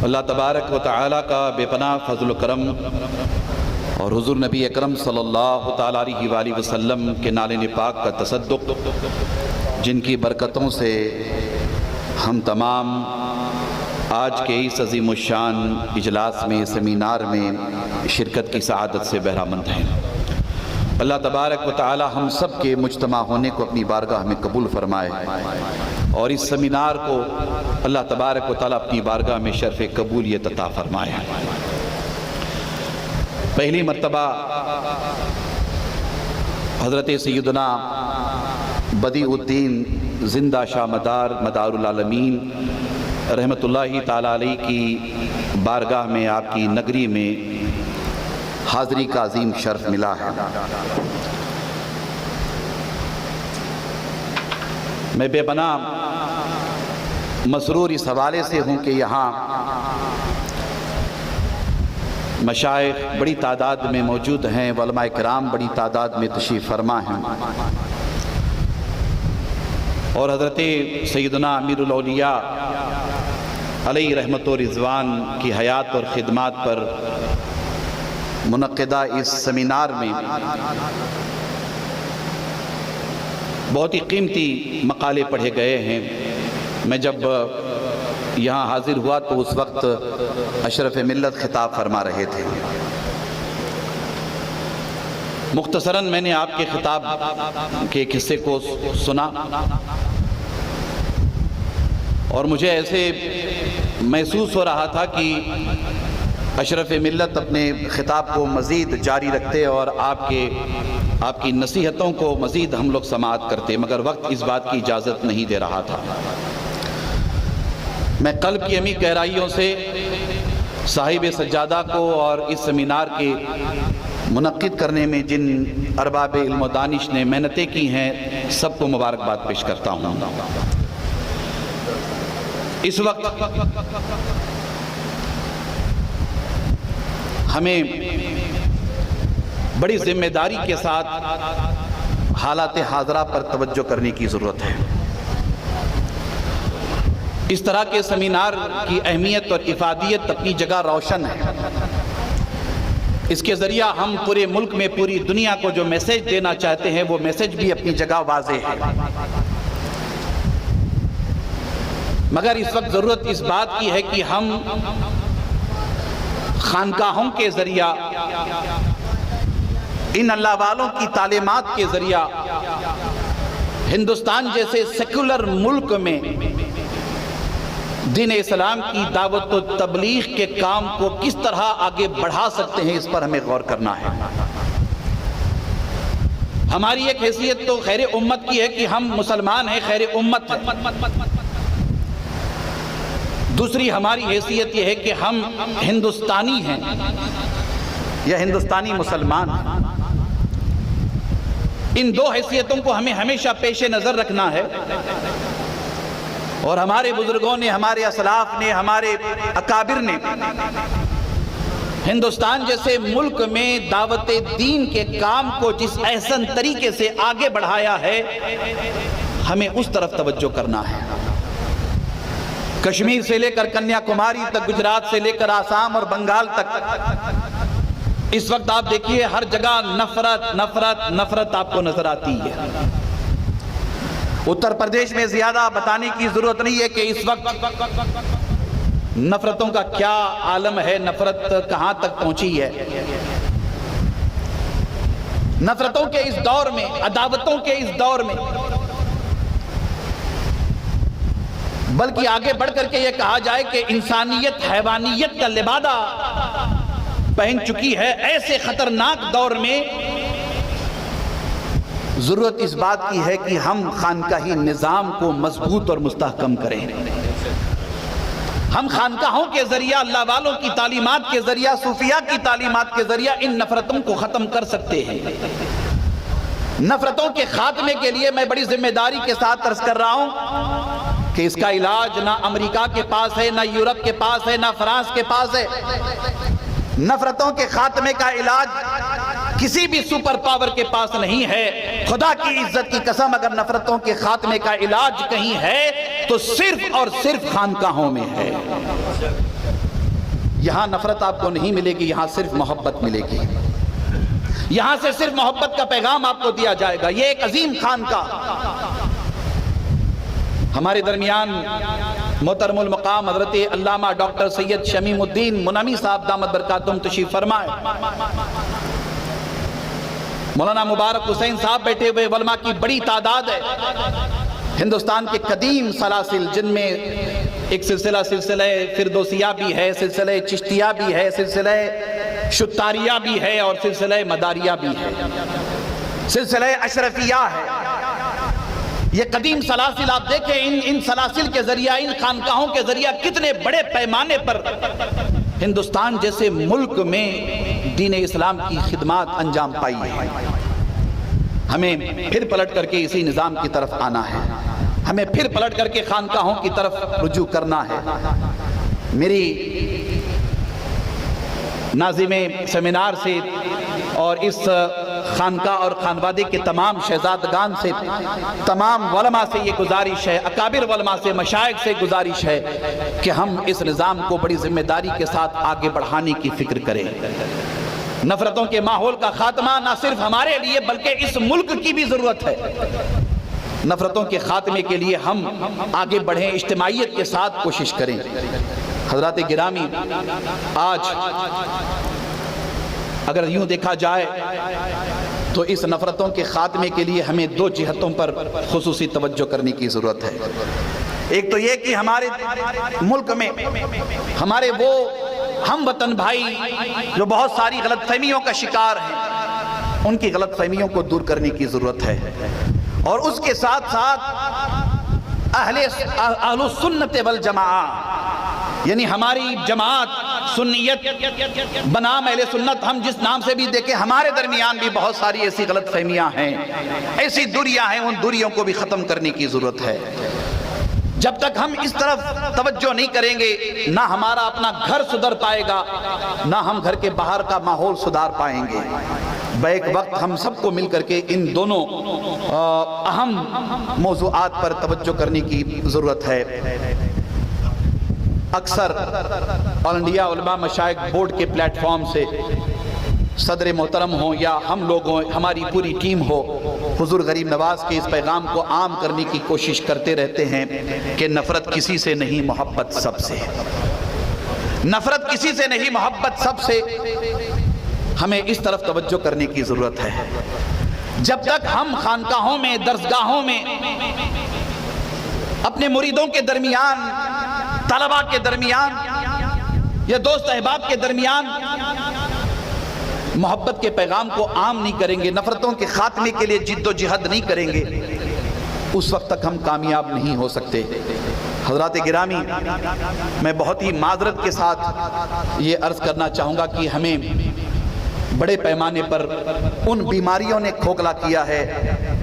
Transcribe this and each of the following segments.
اللہ تبارک و تعالیٰ کا بے پناہ فضل و کرم اور حضور نبی اکرم صلی اللہ تعالیٰ علیہ وآلہ وسلم کے نالے پاک کا تصدق، جن کی برکتوں سے ہم تمام آج کے اس عظیم الشان اجلاس میں، سیمینار میں شرکت کی سعادت سے بہرامند ہیں۔ اللہ تبارک و تعالی ہم سب کے مجتمع ہونے کو اپنی بارگاہ میں قبول فرمائے، اور اس سیمینار کو اللہ تبارک و تعالی اپنی بارگاہ میں شرف قبولیت عطا فرمائے۔ پہلی مرتبہ حضرت سیدنا بدیع الدین زندہ شاہ مدار العالمین رحمت اللہ تعالیٰ علیہ کی بارگاہ میں، آپ کی نگری میں حاضری کا عظیم شرف ملا ہے۔ میں بے پناہ مسرور اس حوالے سے ہوں کہ یہاں مشائخ بڑی تعداد میں موجود ہیں، علماء کرام بڑی تعداد میں تشریف فرما ہیں، اور حضرت سیدنا امیر الاولیاء علیہ رحمت و رضوان کی حیات اور خدمات پر منعقدہ اس سیمینار میں بہت ہی قیمتی مقالے پڑھے گئے ہیں۔ میں جب یہاں حاضر ہوا تو اس وقت اشرف ملت خطاب فرما رہے تھے۔ مختصراً میں نے آپ کے خطاب کے ایک حصے کو سنا، اور مجھے ایسے محسوس ہو رہا تھا کہ اشرف ملت اپنے خطاب کو مزید جاری رکھتے اور آپ کی نصیحتوں کو مزید ہم لوگ سماعت کرتے، مگر وقت اس بات کی اجازت نہیں دے رہا تھا۔ میں قلب کی عمیق گہرائیوں سے صاحب سجادہ کو اور اس سیمینار کے منعقد کرنے میں جن ارباب علم و دانش نے محنتیں کی ہیں، سب کو مبارکباد پیش کرتا ہوں۔ اس وقت ہمیں بڑی ذمہ داری کے ساتھ حالات حاضرہ پر توجہ کرنے کی ضرورت ہے۔ اس طرح کے سیمینار کی اہمیت اور افادیت اپنی جگہ روشن ہے۔ اس کے ذریعہ ہم پورے ملک میں، پوری دنیا کو جو میسیج دینا چاہتے ہیں، وہ میسیج بھی اپنی جگہ واضح ہے۔ مگر اس وقت ضرورت اس بات کی ہے کہ ہم خانقاہوں کے ذریعہ، ان اللہ والوں کی تعلیمات کے ذریعہ، ہندوستان جیسے سیکولر ملک میں دین اسلام کی دعوت و تبلیغ کے کام کو کس طرح آگے بڑھا سکتے ہیں، اس پر ہمیں غور کرنا ہے۔ ہماری ایک حیثیت تو خیر امت کی ہے کہ ہم مسلمان ہیں، خیر امت ہیں۔ دوسری ہماری حیثیت یہ ہے کہ ہم ہندوستانی ہیں یا ہندوستانی مسلمان ہیں۔ ان دو حیثیتوں کو ہمیں ہمیشہ پیش نظر رکھنا ہے، اور ہمارے بزرگوں نے، ہمارے اسلاف نے، ہمارے اکابر نے ہندوستان جیسے ملک میں دعوت دین کے کام کو جس احسن طریقے سے آگے بڑھایا ہے، ہمیں اس طرف توجہ کرنا ہے۔ کشمیر سے لے کر کنیا کماری تک، گجرات سے لے کر آسام اور بنگال تک، اس وقت آپ دیکھیے ہر جگہ نفرت نفرت نفرت آپ کو نظر آتی ہے۔ اتر پردیش میں زیادہ بتانے کی ضرورت نہیں ہے کہ اس وقت نفرتوں کا کیا عالم ہے، نفرت کہاں تک پہنچی ہے۔ نفرتوں کے اس دور میں، عداوتوں کے اس دور میں، بلکہ آگے بڑھ کر کے یہ کہا جائے کہ انسانیت حیوانیت کا لبادہ پہن چکی ہے، ایسے خطرناک دور میں ضرورت اس بات کی ہے کہ ہم خانقاہی نظام کو مضبوط اور مستحکم کریں۔ ہم خانقاہوں کے ذریعہ، اللہ والوں کی تعلیمات کے ذریعہ، صوفیاء کی تعلیمات کے ذریعہ ان نفرتوں کو ختم کر سکتے ہیں۔ نفرتوں کے خاتمے کے لیے میں بڑی ذمہ داری کے ساتھ عرض کر رہا ہوں کہ اس کا علاج نہ امریکہ کے پاس ہے، نہ یورپ کے پاس ہے، نہ فرانس کے پاس ہے۔ نفرتوں کے خاتمے کا علاج کسی بھی سپر پاور کے پاس نہیں ہے۔ خدا کی عزت کی قسم، اگر نفرتوں کے خاتمے کا علاج کہیں ہے تو صرف اور صرف خانقاہوں میں ہے۔ یہاں نفرت آپ کو نہیں ملے گی، یہاں صرف محبت ملے گی، یہاں سے صرف محبت کا پیغام آپ کو دیا جائے گا۔ یہ ایک عظیم خانقاہ ہمارے درمیان محترم المقام حضرت علامہ ڈاکٹر سید شمیم الدین منمی صاحب دامت برکاتہم تشریف فرمائے، مولانا مبارک حسین صاحب بیٹھے ہوئے، علماء کی بڑی تعداد ہے، ہندوستان کے قدیم سلاسل جن میں ایک سلسلہ فردوسیہ بھی ہے، سلسلہ چشتیہ بھی ہے، سلسلہ شتاریہ بھی ہے، اور سلسلہ مداریہ بھی ہے، سلسلہ اشرفیہ ہے۔ یہ قدیم سلاسل آپ دیکھیں، ان سلاسل کے ذریعہ، ان خانقاہوں کے ذریعہ کتنے بڑے پیمانے پر ہندوستان جیسے ملک میں دین اسلام کی خدمات انجام پائی ہے۔ ہمیں پھر پلٹ کر کے اسی نظام کی طرف آنا ہے، ہمیں پھر پلٹ کر کے خانقاہوں کی طرف رجوع کرنا ہے۔ میری ناظم سیمینار سے اور اس خانقاہ اور خانوادے کے تمام شہزادگان سے، تمام علماء سے یہ گزارش ہے، اکابر علماء سے، مشائخ سے گزارش ہے کہ ہم اس نظام کو بڑی ذمہ داری کے ساتھ آگے بڑھانے کی فکر کریں۔ نفرتوں کے ماحول کا خاتمہ نہ صرف ہمارے لیے بلکہ اس ملک کی بھی ضرورت ہے۔ نفرتوں کے خاتمے کے لیے ہم آگے بڑھیں، اجتماعیت کے ساتھ کوشش کریں۔ حضرات گرامی، آج اگر یوں دیکھا جائے تو اس نفرتوں کے خاتمے کے لیے ہمیں دو جہتوں پر خصوصی توجہ کرنے کی ضرورت ہے۔ ایک تو یہ کہ ہمارے ملک میں ہمارے وہ ہم وطن بھائی جو بہت ساری غلط فہمیوں کا شکار ہیں، ان کی غلط فہمیوں کو دور کرنے کی ضرورت ہے، اور اس کے ساتھ ساتھ اہل السنت والجماعہ، یعنی ہماری جماعت سنیت بنام اہل سنت، ہم جس نام سے بھی دیکھیں، ہمارے درمیان بھی بہت ساری ایسی غلط فہمیاں ہیں، ایسی دوریاں ہیں، ان دوریوں کو بھی ختم کرنے کی ضرورت ہے۔ جب تک ہم اس طرف توجہ نہیں کریں گے، نہ ہمارا اپنا گھر سدھر پائے گا، نہ ہم گھر کے باہر کا ماحول سدھار پائیں گے۔ بیک وقت ہم سب کو مل کر کے ان دونوں اہم موضوعات پر توجہ کرنے کی ضرورت ہے۔ اکثر آل انڈیا علماء مشائخ بورڈ کے پلیٹ فارم سے صدر محترم ہوں یا ہم لوگ ہوں، ہماری پوری ٹیم ہو، حضور غریب نواز کے اس پیغام کو عام کرنے کی کوشش کرتے رہتے ہیں کہ نفرت کسی سے نہیں، محبت سب سے۔ نفرت کسی سے نہیں، محبت سب سے۔ ہمیں اس طرف توجہ کرنے کی ضرورت ہے۔ جب تک ہم خانقاہوں میں، درسگاہوں میں، اپنے مریدوں کے درمیان، طلباء کے درمیان یا دوست احباب کے درمیان محبت کے پیغام کو عام نہیں کریں گے، نفرتوں کے خاتمے کے لیے جد و جہد نہیں کریں گے، اس وقت تک ہم کامیاب نہیں ہو سکتے۔ حضرات گرامی، میں بہت ہی معذرت کے ساتھ یہ عرض کرنا چاہوں گا کہ ہمیں بڑے پیمانے پر ان بیماریوں نے کھوکھلا کیا ہے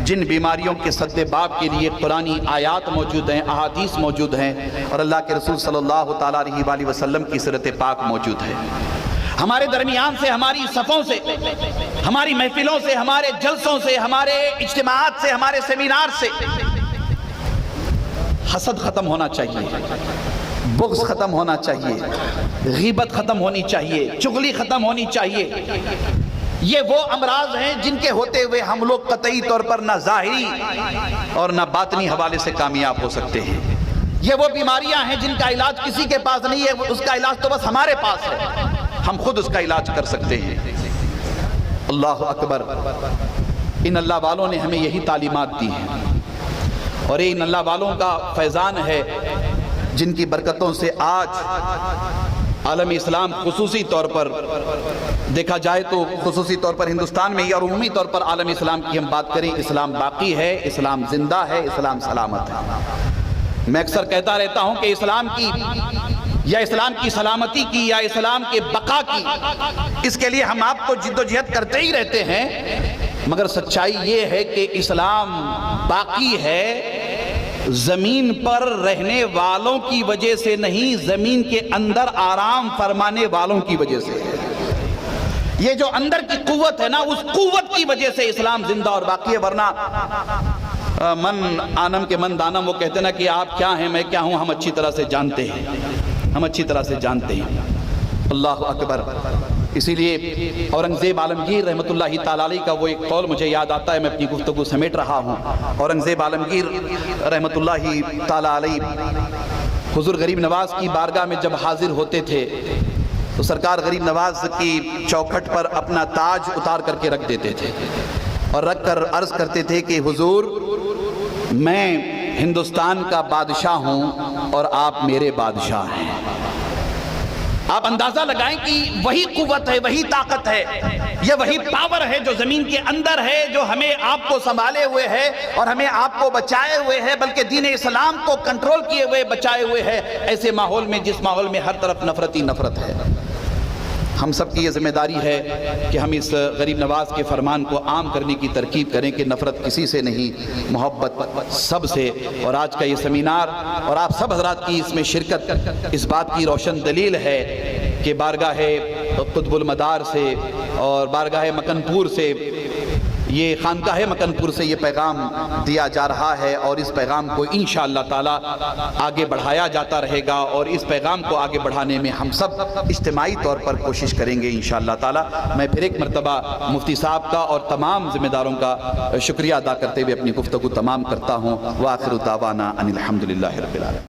جن بیماریوں کے سد باب کے لیے قرآنی آیات موجود ہیں، احادیث موجود ہیں، اور اللہ کے رسول صلی اللہ تعالیٰ علیہ وسلم کی سیرت پاک موجود ہے۔ ہمارے درمیان سے، ہماری صفوں سے، ہماری محفلوں سے، ہمارے جلسوں سے، ہمارے اجتماعات سے، ہمارے سیمینار سے حسد ختم ہونا چاہیے، بغض ختم ہونا چاہیے، غیبت ختم ہونی چاہیے، چغلی ختم ہونی چاہیے۔ یہ وہ امراض ہیں جن کے ہوتے ہوئے ہم لوگ قطعی طور پر نہ ظاہری اور نہ باطنی حوالے سے کامیاب ہو سکتے ہیں۔ یہ وہ بیماریاں ہیں جن کا علاج کسی کے پاس نہیں ہے، اس کا علاج تو بس ہمارے پاس ہے، ہم خود اس کا علاج کر سکتے ہیں۔ اللہ اکبر۔ ان اللہ والوں نے ہمیں یہی تعلیمات دی ہیں، اور ان اللہ والوں کا فیضان ہے جن کی برکتوں سے آج عالم اسلام خصوصی طور پر دیکھا جائے تو خصوصی طور پر ہندوستان میں اور عمومی طور پر عالم اسلام کی ہم بات کریں، اسلام باقی ہے، اسلام زندہ ہے، اسلام سلامت ہے۔ میں اکثر کہتا رہتا ہوں کہ اسلام کی یا اسلام کی سلامتی کی یا اسلام کے بقا کی، اس کے لیے ہم آپ کو جد و جہد کرتے ہی رہتے ہیں، مگر سچائی یہ ہے کہ اسلام باقی ہے زمین پر رہنے والوں کی وجہ سے نہیں، زمین کے اندر آرام فرمانے والوں کی وجہ سے۔ یہ جو اندر کی قوت ہے نا، اس قوت کی وجہ سے اسلام زندہ اور باقی ہے، ورنہ من آنم کے من دانم، وہ کہتے نا کہ آپ کیا ہیں میں کیا ہوں، ہم اچھی طرح سے جانتے ہیں، ہم اچھی طرح سے جانتے ہیں۔ اللہ اکبر۔ اسی لیے اورنگزیب عالمگیر رحمۃ اللہ تعالیٰ علیہ کا وہ ایک قول مجھے یاد آتا ہے، میں اپنی گفتگو سمیٹ رہا ہوں۔ اورنگزیب عالمگیر رحمۃ اللہ تعالیٰ علیہ حضور غریب نواز کی بارگاہ میں جب حاضر ہوتے تھے تو سرکار غریب نواز کی چوکھٹ پر اپنا تاج اتار کر کے رکھ دیتے تھے اور رکھ کر عرض کرتے تھے کہ حضور میں ہندوستان کا بادشاہ ہوں اور آپ میرے بادشاہ ہیں۔ آپ اندازہ لگائیں کہ وہی قوت ہے، وہی طاقت ہے، یہ وہی پاور ہے جو زمین کے اندر ہے، جو ہمیں آپ کو سنبھالے ہوئے ہے اور ہمیں آپ کو بچائے ہوئے ہے، بلکہ دین اسلام کو کنٹرول کیے ہوئے بچائے ہوئے ہے، ایسے ماحول میں جس ماحول میں ہر طرف نفرت ہی نفرت ہے۔ ہم سب کی یہ ذمہ داری ہے کہ ہم اس غریب نواز کے فرمان کو عام کرنے کی ترکیب کریں کہ نفرت کسی سے نہیں، محبت سب سے۔ اور آج کا یہ سیمینار اور آپ سب حضرات کی اس میں شرکت اس بات کی روشن دلیل ہے کہ بارگاہ قطب المدار سے اور بارگاہ مکن پور سے، یہ خانقاہ مکن پور سے یہ پیغام دیا جا رہا ہے اور اس پیغام کو انشاءاللہ تعالی آگے بڑھایا جاتا رہے گا، اور اس پیغام کو آگے بڑھانے میں ہم سب اجتماعی طور پر کوشش کریں گے انشاءاللہ تعالی۔ میں پھر ایک مرتبہ مفتی صاحب کا اور تمام ذمہ داروں کا شکریہ ادا کرتے ہوئے اپنی گفتگو تمام کرتا ہوں۔ وآخر دعوانا ان الحمدللہ رب العالمین۔